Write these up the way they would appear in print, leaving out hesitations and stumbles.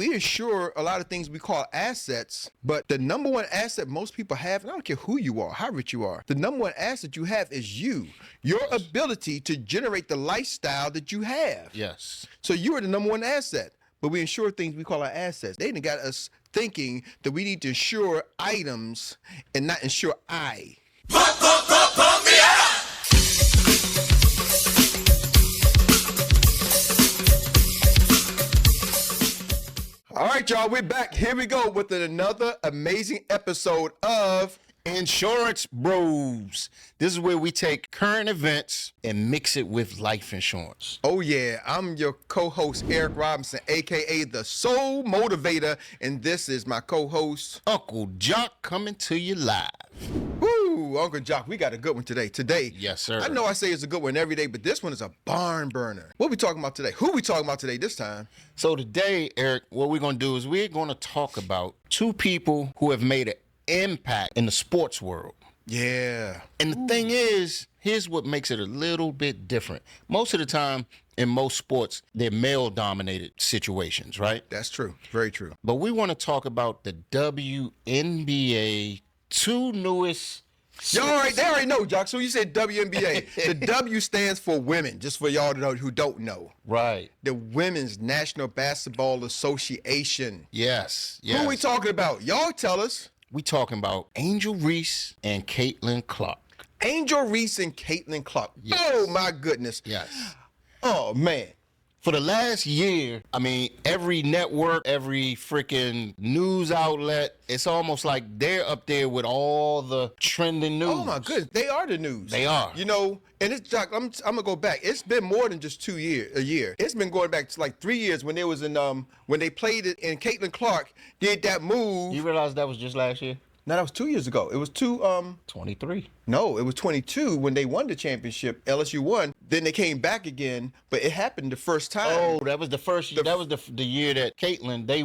we insure a lot of things we call assets, but the number one asset most people have, and I don't care who you are, how rich you are, the number one asset you have is you, your ability to generate the lifestyle that you have. Yes. So you are the number one asset, but we insure things we call our assets. They done got us thinking that we need to insure items and not insure I. Pump me up! All right, y'all, we're back. Here we go with another amazing episode of Insurance Bros. This is where we take current events and mix it with life insurance. Oh, yeah. I'm your co-host, Erik Robinson, a.k.a. the Soul Motivator, and this is my co-host, Uncle Joc, coming to you live. Woo, Uncle Joc. We got a good one today. Yes, sir. I know I say it's a good one every day, but this one is a barn burner. What we talking about today? Who we talking about today this time? So today, Erik, what we're going to do is we're going to talk about two people who have made an impact in the sports world. Yeah. And the thing is, here's what makes it a little bit different. Most of the time, in most sports, they're male-dominated situations, right? That's true. Very true. But we want to talk about the WNBA, two newest... They already know, Jock. So you said WNBA. The W stands for women, just for y'all to know who don't know. Right. The Women's National Basketball Association. Yes. Who are we talking about? Y'all tell us. We talking about Angel Reese and Caitlyn Clark. Angel Reese and Caitlyn Clark. Yes. Oh, my goodness. Yes. Oh, man. For the last year, I mean, every network, every freaking news outlet, it's almost like they're up there with all the trending news. Oh, my goodness. They are the news. They are. You know, and it's, Jock, I'm going to go back. It's been more than just a year. It's been going back to like 3 years when they was in, when they played it and Caitlyn Clark did that move. You realize that was just last year? No, that was 2 years ago. It was 23. No, it was 22 when they won the championship. LSU won. Then they came back again, but it happened the first time. Oh, that was the first year. That was the year that Caitlyn, they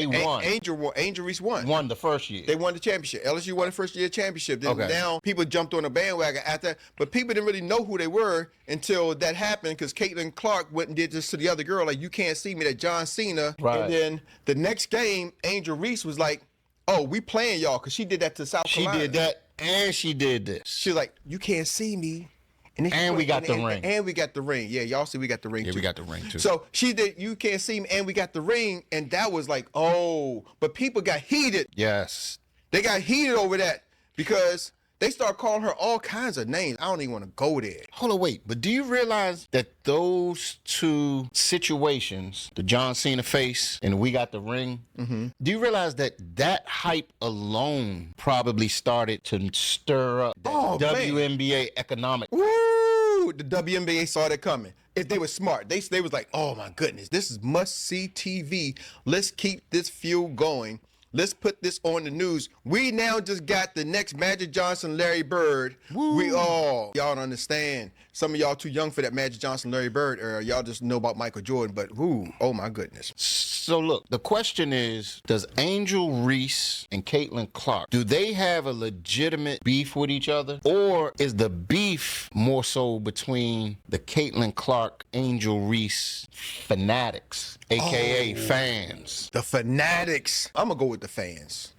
won. Angel Reese won. Won the first year. They won the championship. LSU won the first year championship. Then now people jumped on the bandwagon after that, but people didn't really know who they were until that happened because Caitlyn Clark went and did this to the other girl, like, you can't see me, that John Cena. Right. And then the next game, Angel Reese was like, oh, we playing y'all, because she did that to South Carolina. She did that, and she did this. She was like, you can't see me. And we got the ring. And we got the ring. Yeah, y'all see we got the ring, Yeah, too. we got the ring, too. So she did, you can't see me, and we got the ring, and that was like, oh. But people got heated. Yes. They got heated over that because they start calling her all kinds of names. I don't even want to go there. Hold on, wait. But do you realize that those two situations, the John Cena face and we got the ring, do you realize that hype alone probably started to stir up the WNBA economic? Woo! The WNBA saw that coming. If they were smart, they was like, oh my goodness, this is must-see TV. Let's keep this fuel going. Let's put this on the news. We now just got the next Magic Johnson, Larry Bird. Woo. Y'all don't understand. Some of y'all too young for that Magic Johnson, Larry Bird era. Y'all just know about Michael Jordan, but whoo, oh my goodness. So look, the question is, does Angel Reese and Caitlyn Clark, do they have a legitimate beef with each other? Or is the beef more so between the Caitlyn Clark, Angel Reese fanatics, AKA fans? The fanatics. I'm going to go with the fans.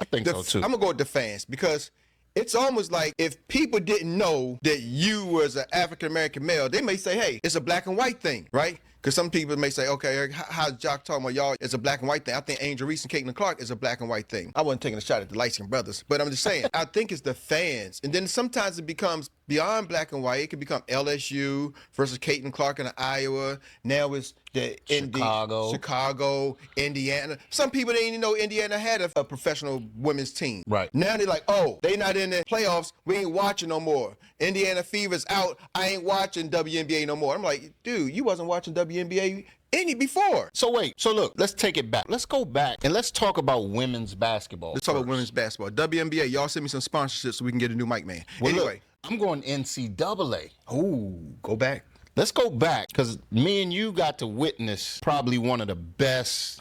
I think so too. I'm going to go with the fans because it's almost like if people didn't know that you was an African-American male, they may say, hey, it's a black and white thing, right? Because some people may say, okay, Erik, how's Jacques talking about y'all? It's a black and white thing. I think Angel Reese and Caitlyn Clark is a black and white thing. I wasn't taking a shot at the light-skinned brothers, but I'm just saying, I think it's the fans. And then sometimes it becomes beyond black and white. It can become LSU versus Caitlyn Clark in Iowa. Now it's the Chicago, Indiana. Some people didn't even know Indiana had a professional women's team. Right. Now they're like, oh, they not in the playoffs. We ain't watching no more. Indiana Fever's out. I ain't watching WNBA no more. I'm like, dude, you wasn't watching WNBA any before. So wait, so look, let's take it back. Let's go back and let's talk about women's basketball. Let's talk about women's basketball. WNBA, y'all send me some sponsorships so we can get a new mic man. Well, anyway. Look, I'm going NCAA. Oh, go back. Let's go back because me and you got to witness probably one of the best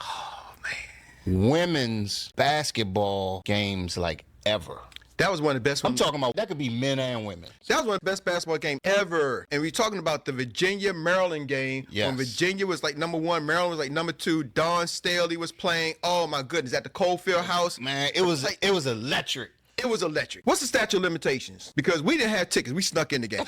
women's basketball games like ever. That was one of the best I'm ones. talking about that could be men and women. That was one of the best basketball games ever. And we're talking about the Virginia-Maryland game. Yes. When Virginia was like number 1, Maryland was like number 2. Dawn Staley was playing. Oh my goodness, at the Coalfield House. Man, it was electric. It was electric. What's the statute of limitations? Because we didn't have tickets. We snuck in the game.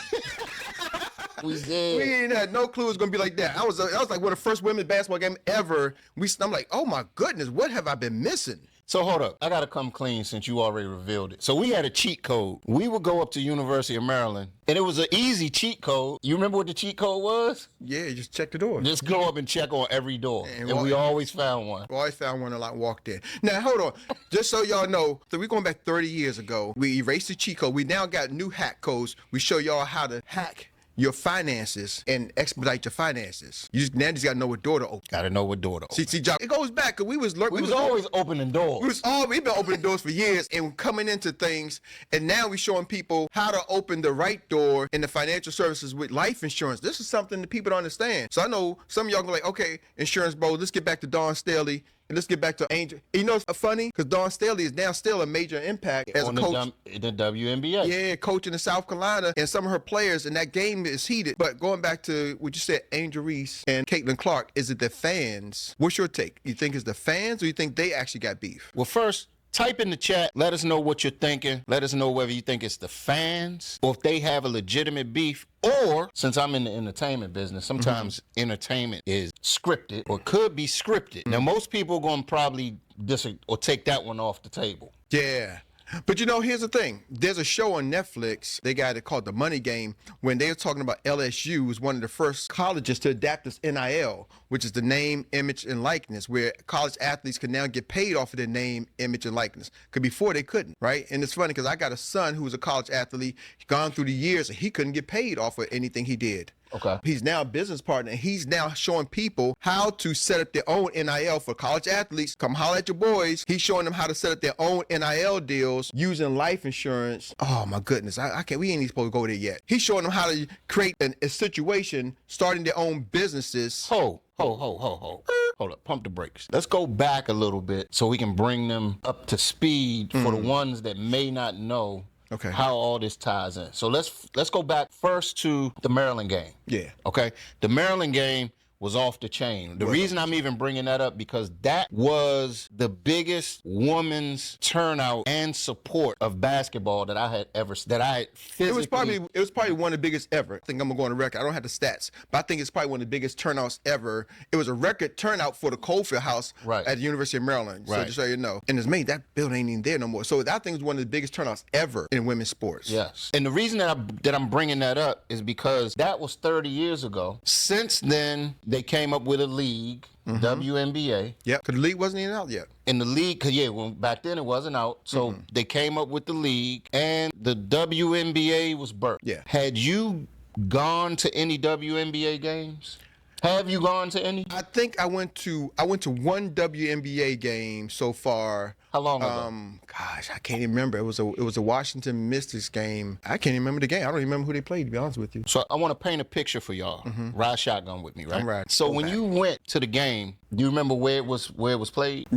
We did. We didn't have no clue it was gonna be like that. That was like one of the first women's basketball game ever. I'm like, oh my goodness, what have I been missing? So hold up, I gotta come clean since you already revealed it. So we had a cheat code. We would go up to University of Maryland, and it was an easy cheat code. You remember what the cheat code was? Yeah, just check the door. Just go up and check on every door, and we always found one. Always found one and like walked in. Now hold on, just so y'all know, so we're going back 30 years ago. We erased the cheat code. We now got new hack codes. We show y'all how to hack your finances and expedite your finances. You just got to know what door to open. Gotta know what door to open. See, Jacques, it goes back because we was always opening doors. We've been opening doors for years and coming into things, and now we're showing people how to open the right door in the financial services with life insurance. This is something that people don't understand. So I know some of y'all go like, okay, Insurance Bros, let's get back to Dawn Staley. And let's get back to Angel. You know, it's funny because Dawn Staley is now still a major impact as a coach. In the WNBA. Yeah, coaching in South Carolina, and some of her players, and that game is heated. But going back to what you said, Angel Reese and Caitlyn Clark, is it the fans? What's your take? You think it's the fans, or you think they actually got beef? Well, first, type in the chat. Let us know what you're thinking. Let us know whether you think it's the fans or if they have a legitimate beef. Or, since I'm in the entertainment business, sometimes entertainment is scripted or could be scripted. Now, most people are going to probably disagree or take that one off the table. Yeah. But you know, here's the thing. There's a show on Netflix, they got it called The Money Game, when they were talking about LSU was one of the first colleges to adapt this NIL, which is the name, image, and likeness, where college athletes can now get paid off of their name, image, and likeness. Because before they couldn't, right? And it's funny because I got a son who was a college athlete, gone through the years, and he couldn't get paid off of anything he did. Okay. He's now a business partner, and he's now showing people how to set up their own NIL for college athletes. Come holler at your boys. He's showing them how to set up their own NIL deals using life insurance. Oh my goodness, I can't. We ain't even supposed to go there yet. He's showing them how to create a situation, starting their own businesses. Hold up, pump the brakes. Let's go back a little bit so we can bring them up to speed for the ones that may not know. Okay. How all this ties in. So let's go back first to the Maryland game. Yeah. Okay. The Maryland game was off the chain. The reason I'm even bringing that up because that was the biggest women's turnout and support of basketball that I had physically. It was probably one of the biggest ever. I think I'm gonna go on the record. I don't have the stats, but I think it's probably one of the biggest turnouts ever. It was a record turnout for the Coalfield House at the University of Maryland. So just so you know, and it's made that building ain't even there no more. So I think it's one of the biggest turnouts ever in women's sports. Yes, and the reason that I'm bringing that up is because that was 30 years ago. Since then, they came up with a league, WNBA. Yep, because the league wasn't even out yet. In the league, back then it wasn't out. So they came up with the league, and the WNBA was birthed. Yeah. Had you gone to any WNBA games? Have you gone to any? I think I went to one WNBA game so far. How long ago? Gosh, I can't even remember. It was a Washington Mystics game. I can't even remember the game. I don't even remember who they played, to be honest with you. So I want to paint a picture for y'all. Ride shotgun with me, right? I'm riding. So when you went to the game, do you remember where it was played?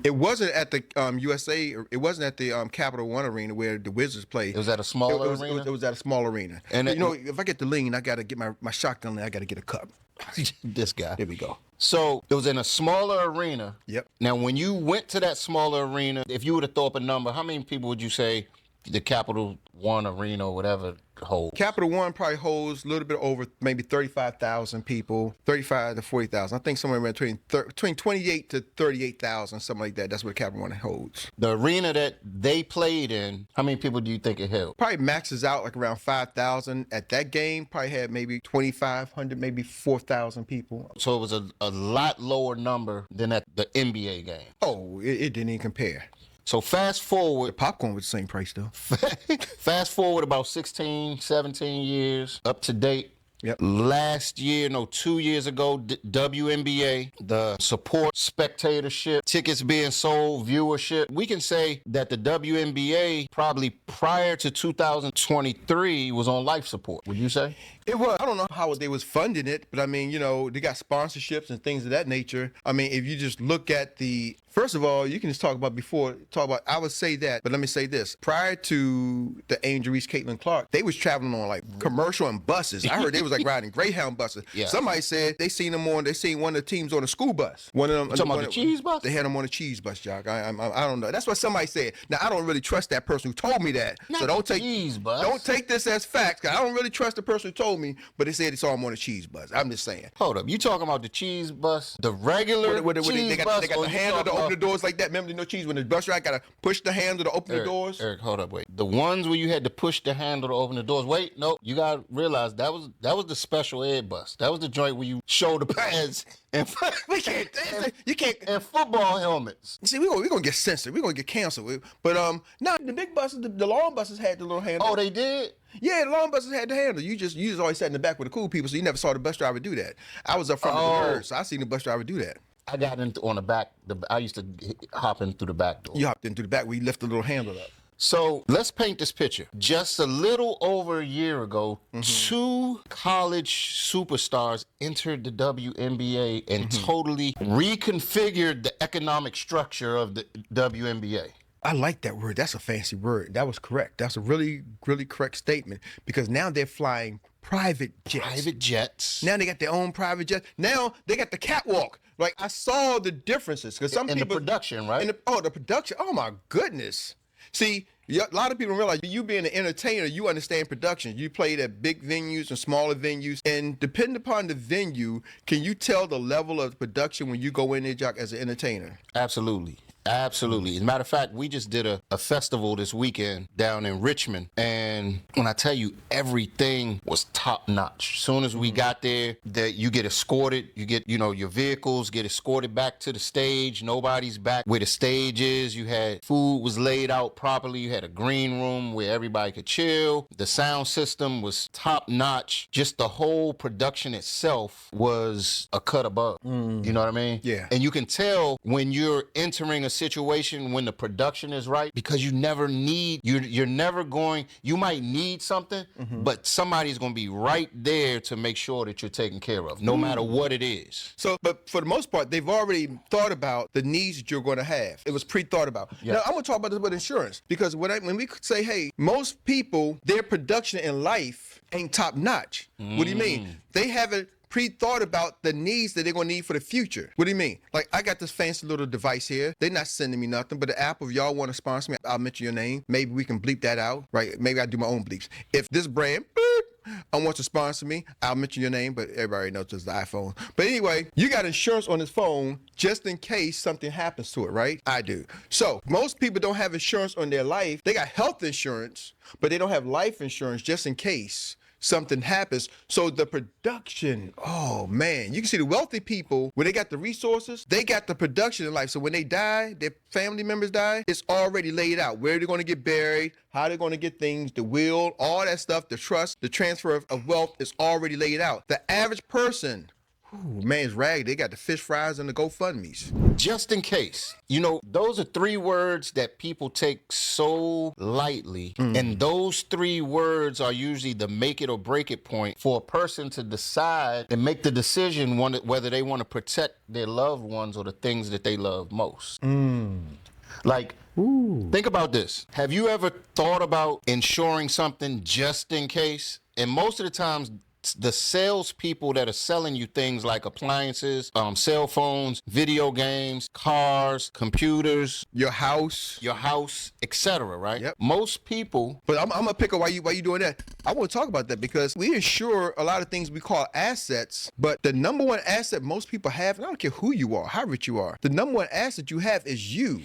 It wasn't at the USA. It wasn't at the Capital One Arena where the Wizards played. It was at a smaller arena? It was at a small arena. And if I get the lean, I got to get my shotgun. I got to get a cup. This guy. There we go. So it was in a smaller arena. Yep. Now, when you went to that smaller arena, if you were to throw up a number, how many people would you say the Capital One Arena or whatever holds? Capital One probably holds a little bit over maybe 35,000 people, 35 to 40,000. I think somewhere between 28 to 38,000, something like that. That's what Capital One holds. The arena that they played in, how many people do you think it held? Probably maxes out like around 5,000. At that game, probably had maybe 2,500, maybe 4,000 people. So it was a lot lower number than at the NBA game. Oh, it didn't even compare. So fast forward. Popcorn was the same price though. Fast forward about 16, 17 years, up to date. Yep. Last year, 2 years ago, WNBA, the support, spectatorship, tickets being sold, viewership. We can say that the WNBA probably prior to 2023 was on life support. Would you say? It was. I don't know how they was funding it, but I mean, they got sponsorships and things of that nature. I mean, if you just look at the First of all, you can just talk about, I would say that, but let me say this. Prior to the Angel Reese, Caitlyn Clark, they was traveling on like commercial and buses. I heard they was like riding Greyhound buses. Yeah. Somebody said they seen one of the teams on a school bus. One of them. You talking about the cheese bus? They had them on a cheese bus, Jacques. I don't know. That's what somebody said. Now, I don't really trust that person who told me that. Not so don't the take cheese bus. Don't take this as fact, 'cause I don't really trust the person who told me, but they said they saw him on a cheese bus. I'm just saying. Hold up. You talking about the cheese bus, the regular cheese they bus? got the handle to open the doors like that. Remember, no cheese when the bus driver got to push the handle to open the doors. Eric, hold up, wait. The ones where you had to push the handle to open the doors. Wait, no, you gotta realize that was the special ed bus. That was the joint where you show the pads and You can't. and football helmets. See, we're gonna get censored. We're gonna get canceled. But no, the big buses, the long buses had the little handle. Oh, they did? Yeah, the long buses had the handle. You just always sat in the back with the cool people, so you never saw the bus driver do that. I was up front with the birds, so I seen the bus driver do that. I got into on the back. I used to hop in through the back door. You hopped in through the back where you lift the little handle up. So let's paint this picture. Just a little over a year ago, 2 college superstars entered the WNBA and totally reconfigured the economic structure of the WNBA. I like that word. That's a fancy word. That was correct. That's a really, really correct statement because now they're flying private jets. Private jets. Now they got their own private jet. Now they got the catwalk. Like I saw the differences because some people the production, right? The production. Oh my goodness. See, a lot of people don't realize you being an entertainer, you understand production. You played at big venues and smaller venues, and depending upon the venue, can you tell the level of production when you go in there, Jacques, as an entertainer? Absolutely. Absolutely. As a matter of fact, we just did a festival this weekend down in Richmond. And when I tell you, everything was top notch. As soon as we got there, you get escorted. You get, your vehicles get escorted back to the stage. Nobody's back where the stage is. You had food was laid out properly. You had a green room where everybody could chill. The sound system was top notch. Just the whole production itself was a cut above. You know what I mean? Yeah. And you can tell when you're entering a situation when the production is right because you never need you're never going you might need something but somebody's going to be right there to make sure that you're taken care of no matter what it is. So but for the most part they've already thought about the needs that you're going to have. It was pre-thought about. Yeah. Now I'm going to talk about this with insurance because when we say, hey, most people, their production in life ain't top notch. What do you mean? They haven't pre-thought about the needs that they're going to need for the future. What do you mean? Like, I got this fancy little device here. They're not sending me nothing, but the app, if y'all want to sponsor me, I'll mention your name. Maybe we can bleep that out, right? Maybe I do my own bleeps. If this brand, I want to sponsor me, I'll mention your name, but everybody knows it's the iPhone. But anyway, you got insurance on this phone just in case something happens to it, right? I do. So most people don't have insurance on their life. They got health insurance, but they don't have life insurance just in case something happens. So the production, oh man, you can see the wealthy people, when they got the resources, they got the production in life. So when they die, their family members die, it's already laid out where they're going to get buried, how they're going to get things, the will, all that stuff, the trust, the transfer of wealth is already laid out. The average person, man's ragged. They got the fish fries and the GoFundMes. Just in case. Those are 3 words that people take so lightly. And those 3 words are usually the make it or break it point for a person to decide and make the decision whether they want to protect their loved ones or the things that they love most. Like, think about this. Have you ever thought about insuring something just in case? And most of the times, the salespeople that are selling you things like appliances, cell phones, video games, cars, computers, Your house, etc. Right? Yep. Most people. But I'm gonna pick up why you doing that. I want to talk about that because we insure a lot of things we call assets, but the number one asset most people have, and I don't care who you are, how rich you are, the number one asset you have is your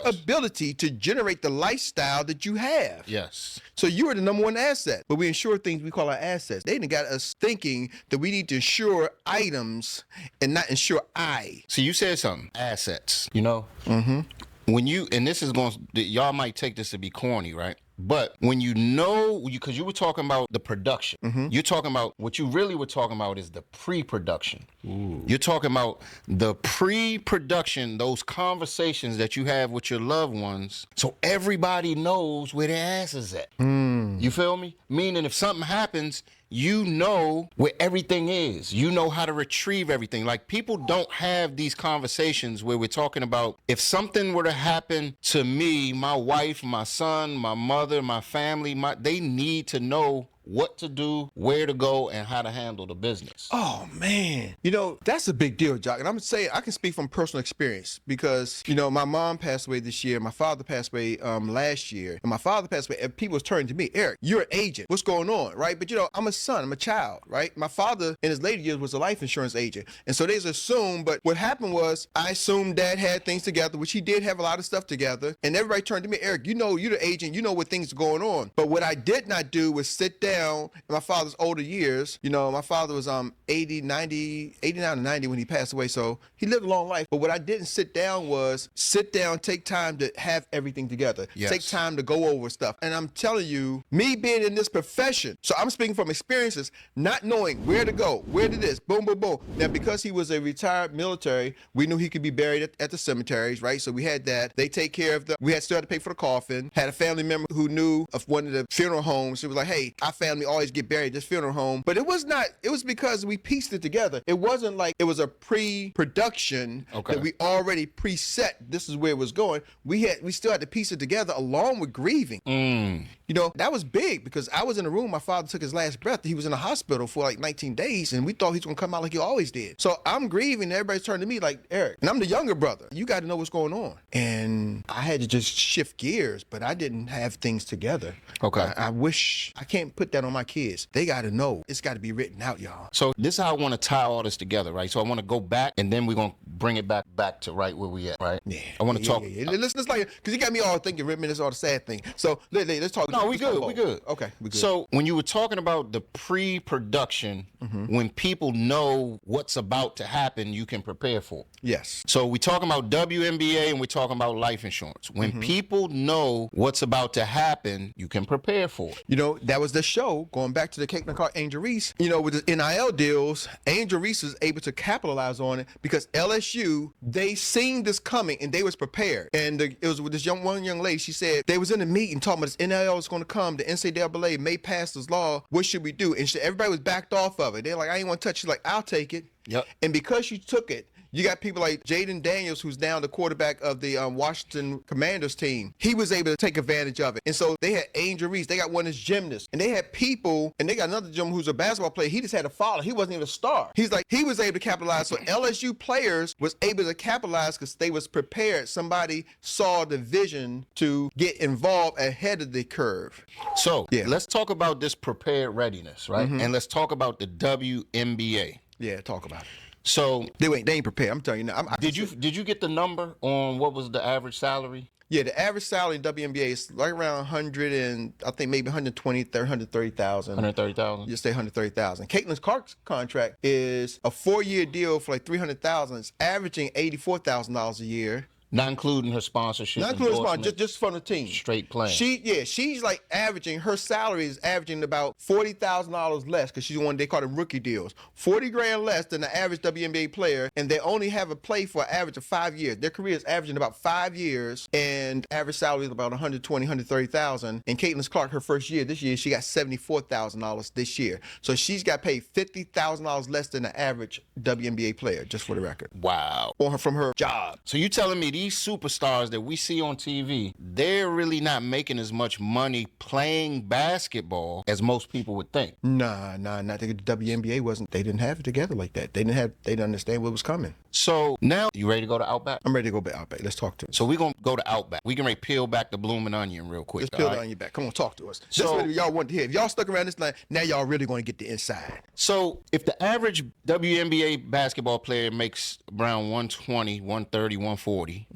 ability to generate the lifestyle that you have. Yes. So you are the number one asset, but we insure things we call our assets. They done got us thinking that we need to insure items and not insure I. So you said something. Assets. When you, and this is y'all might take this to be corny, right? But when because you were talking about the production, you're talking about what you really were talking about is the pre-production. You're talking about the pre-production, those conversations that you have with your loved ones, so everybody knows where their ass is at. You feel me? Meaning if something happens, you know where everything is. You know how to retrieve everything. Like, people don't have these conversations where we're talking about, if something were to happen to me, my wife, my son, my mother, my family, they need to know what to do, where to go, and how to handle the business. Oh man, that's a big deal, Jacques. And I'm saying I can speak from personal experience because my mom passed away this year, my father passed away last year, and my father passed away. And people was turning to me, Eric, you're an agent. What's going on, right? But I'm a son, I'm a child, right? My father in his later years was a life insurance agent, and so they just assumed. But what happened was I assumed Dad had things together, which he did have a lot of stuff together, and everybody turned to me, Eric, you're the agent, you know what things are going on. But what I did not do was sit down. In my father's older years, my father was 89 to 90 when he passed away, so he lived a long life. But what I didn't sit down, take time to have everything together. Yes. Take time to go over stuff. And I'm telling you, me being in this profession, so I'm speaking from experiences, not knowing where to go, where to this, boom, boom, boom. Now, because he was a retired military, we knew he could be buried at the cemeteries, right? So we had that. They take care of we had still had to pay for the coffin. Had a family member who knew of one of the funeral homes. It was like, hey, our family always get buried at this funeral home. But it was because we pieced it together. It wasn't like it was a pre-production that we already preset. This is where it was going. We still had to piece it together along with grieving. That was big because I was in a room. My father took his last breath. He was in the hospital for like 19 days, and we thought he was going to come out like he always did. So I'm grieving, and everybody's turning to me like, Eric, and I'm the younger brother. You got to know what's going on. And I had to just shift gears, but I didn't have things together. Okay. I wish I can't put that on my kids. They got to know. It's got to be written out, y'all. So this is how I want to tie all this together, right? So I want to go back, and then we're going to bring it back to right where we at, right? Yeah. I want to talk. Yeah. Let's like, because you got me all thinking, Rittman, it's all the sad thing. So let's talk. No, we good. Okay, we good. So when you were talking about the pre-production, when people know what's about to happen, you can prepare for it. Yes. So we're talking about WNBA and we're talking about life insurance. When people know what's about to happen, you can prepare for it. That was the show, going back to the Caitlyn Clark, Angel Reese, with the NIL deals, Angel Reese was able to capitalize on it because LSU, they seen this coming and they was prepared. And it was with this one young lady, she said, they was in a meeting talking about this NIL is going to come, the NCAA may pass this law, what should we do? And everybody was backed off of it. They're like, I ain't want to touch it. She's like, I'll take it. Yep. And because she took it, you got people like Jaden Daniels, who's now the quarterback of the Washington Commanders team. He was able to take advantage of it. And so they had Angel Reese. They got one that's gymnast. And they had people, and they got another gym who's a basketball player. He just had to follow. He wasn't even a star. He was able to capitalize. So LSU players was able to capitalize because they was prepared. Somebody saw the vision to get involved ahead of the curve. So let's talk about this prepared readiness, right? And let's talk about the WNBA. Yeah, talk about it. So they ain't prepared. I'm telling you now. Did you get the number on what was the average salary? Yeah, the average salary in WNBA is like around 100 and I think maybe 120, 130,000. 130,000. Just say 130,000. Caitlyn Clark's contract is a 4-year deal for like 300,000. It's averaging $84,000 a year. Not including her sponsorship. Not including sponsorship, just from the team. Straight playing. She's like averaging, her salary is averaging about $40,000 less because she's one, they call them rookie deals. $40,000 less than the average WNBA player, and they only have a play for an average of 5 years. Their career is averaging about 5 years, and average salary is about $120,000, $130,000. And Caitlyn Clark, her first year, this year, she got $74,000 this year. So she's got paid $50,000 less than the average WNBA player, just for the record. Wow. From her job. So you telling me these superstars that we see on TV, they're really not making as much money playing basketball as most people would think. Nah. Not the WNBA wasn't. They didn't have it together like that. They didn't understand what was coming. So now, you ready to go to Outback? I'm ready to go back Outback. Let's talk to us. So we're gonna go to Outback. We can ready peel back the blooming onion real quick. Let's peel the onion back. Come on, talk to us. So, that's what y'all want to hear. If y'all stuck around this line, now y'all really going to get the inside. So if the average WNBA basketball player makes around 120, 130, 140,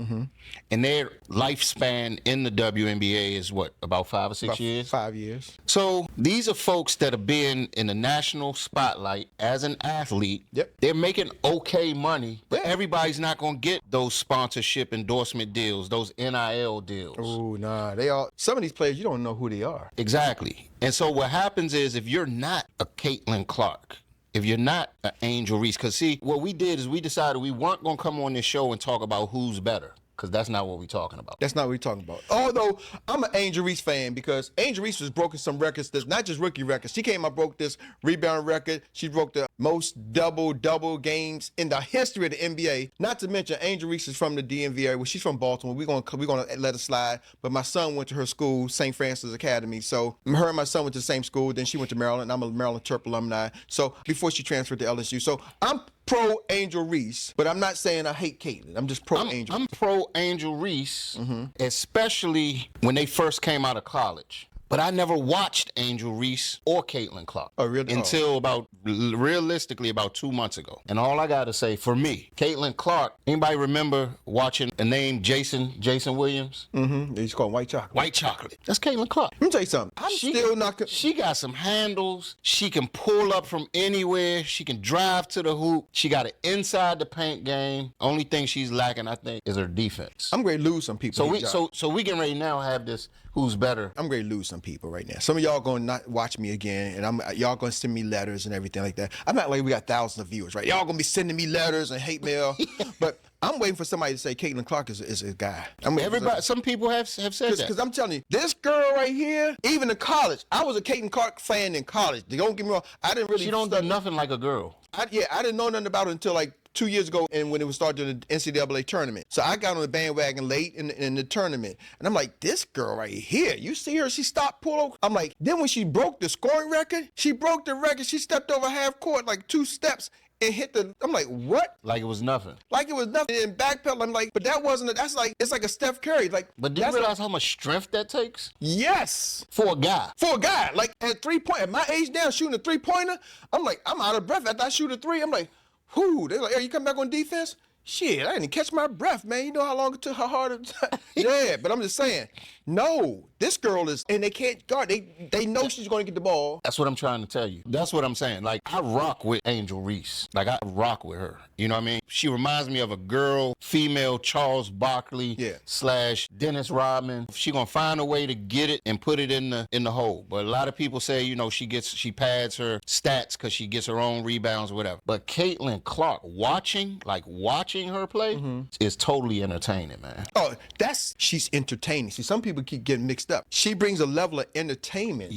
and their lifespan in the WNBA is what, about 5 or 6 years? 5 years. So these are folks that are being in the national spotlight as an athlete. Yep. They're making okay money, but everybody's not going to get those sponsorship endorsement deals, those NIL deals. Oh, nah. Some of these players, you don't know who they are. Exactly. And so what happens is, if you're not a Caitlyn Clark, if you're not an Angel Reese, because see, what we did is we decided we weren't going to come on this show and talk about who's better. because that's not what we're talking about. That's not what we're talking about. Although I'm an Angel Reese fan because Angel Reese has broken some records that's not just rookie records. She came out broke this rebound record. She broke the most double games in the history of the NBA. Not to mention Angel Reese is from the DMV area. Well, she's from Baltimore. We're gonna let her slide. But my son went to her school, St. Francis Academy. So her and my son went to the same school. Then she went to Maryland. I'm a Maryland Terp alumni. So before she transferred to LSU. So I'm pro Angel Reese, but I'm not saying I hate Caitlyn. I'm just pro Angel. I'm pro Angel Reese, especially when they first came out of college. But I never watched Angel Reese or Caitlyn Clark. Oh, really? Until realistically about 2 months ago. And all I got to say, for me, Caitlyn Clark, anybody remember watching the name Jason Williams? Mm-hmm. He's called White Chocolate. White Chocolate. That's Caitlyn Clark. Let me tell you something. Still not... She got some handles. She can pull up from anywhere. She can drive to the hoop. She got an inside the paint game. Only thing she's lacking, I think, is her defense. I'm going to lose some people. So we can right now have this who's better. I'm going to lose some people right now. Some of y'all going to not watch me again, and y'all going to send me letters and everything like that. I'm not like we got thousands of viewers, right? Y'all going to be sending me letters and hate mail, but I'm waiting for somebody to say Caitlyn Clark is a guy. Some people have said that. Because I'm telling you, this girl right here, even in college, I was a Caitlyn Clark fan in college. Don't get me wrong, I didn't really. She don't do nothing like a girl. I didn't know nothing about her until like 2 years ago, and when it was starting the NCAA tournament. So I got on the bandwagon late in the tournament, and I'm like, this girl right here, you see her? She stopped, pull over. I'm like, then when she broke the scoring record, she broke the record. She stepped over half court, like 2 steps, and hit the. I'm like, what? Like it was nothing. Like it was nothing. And backpedal, I'm like, but that wasn't. It's like a Steph Curry. Like, but do you realize how much strength that takes? Yes. For a guy. Like at 3-point, at my age now, shooting a 3-pointer, I'm like, I'm out of breath after I shoot a 3. I'm like. Who? They're like, hey, you come back on defense? Shit, I didn't catch my breath, man. You know how long it took her hard to... Yeah, but I'm just saying, no, this girl is... And they can't guard. They know she's going to get the ball. That's what I'm trying to tell you. That's what I'm saying. Like, I rock with Angel Reese. Like, I rock with her. You know what I mean? She reminds me of a girl, female Charles Barkley / Dennis Rodman. She going to find a way to get it and put it in the hole. But a lot of people say, you know, she pads her stats because she gets her own rebounds or whatever. But Caitlyn Clark, watching her play is totally entertaining, man. Oh, she's entertaining. See, some people keep getting mixed up. She brings a level of entertainment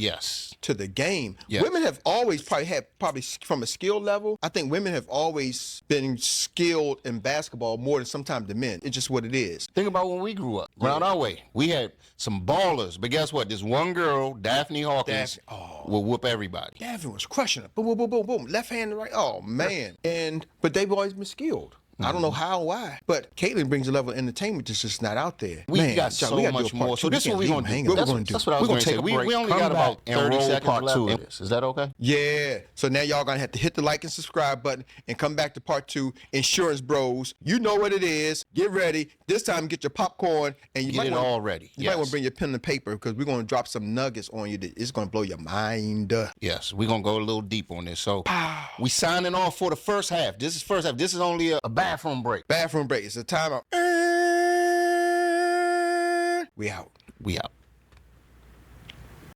to the game. Yes. Women have always probably from a skill level, I think women have always been skilled in basketball more than sometimes the men. It's just what it is. Think about when we grew up. Around our way, we had some ballers, but guess what? This one girl, Daphne Hawkins, will whoop everybody. Daphne was crushing her. Boom, boom, boom, boom, boom. Left hand, right. Oh, man. But they've always been skilled. I don't know how or why, but Caitlyn brings a level of entertainment that's just not out there. We got so much more. So this is what we're going to do. That's what I was going to say. We only got about 30 seconds left of this. Is that okay? Yeah. So now y'all going to have to hit the like and subscribe button and come back to part 2, Insurance Bros. You know what it is. Get ready. This time get your popcorn. And you might want to bring your pen and paper because we're going to drop some nuggets on you. It's going to blow your mind. Yes, we're going to go a little deep on this. So we signing off for the first half. This is first half. This is only a bathroom break. Bathroom break. It's a timeout. We out.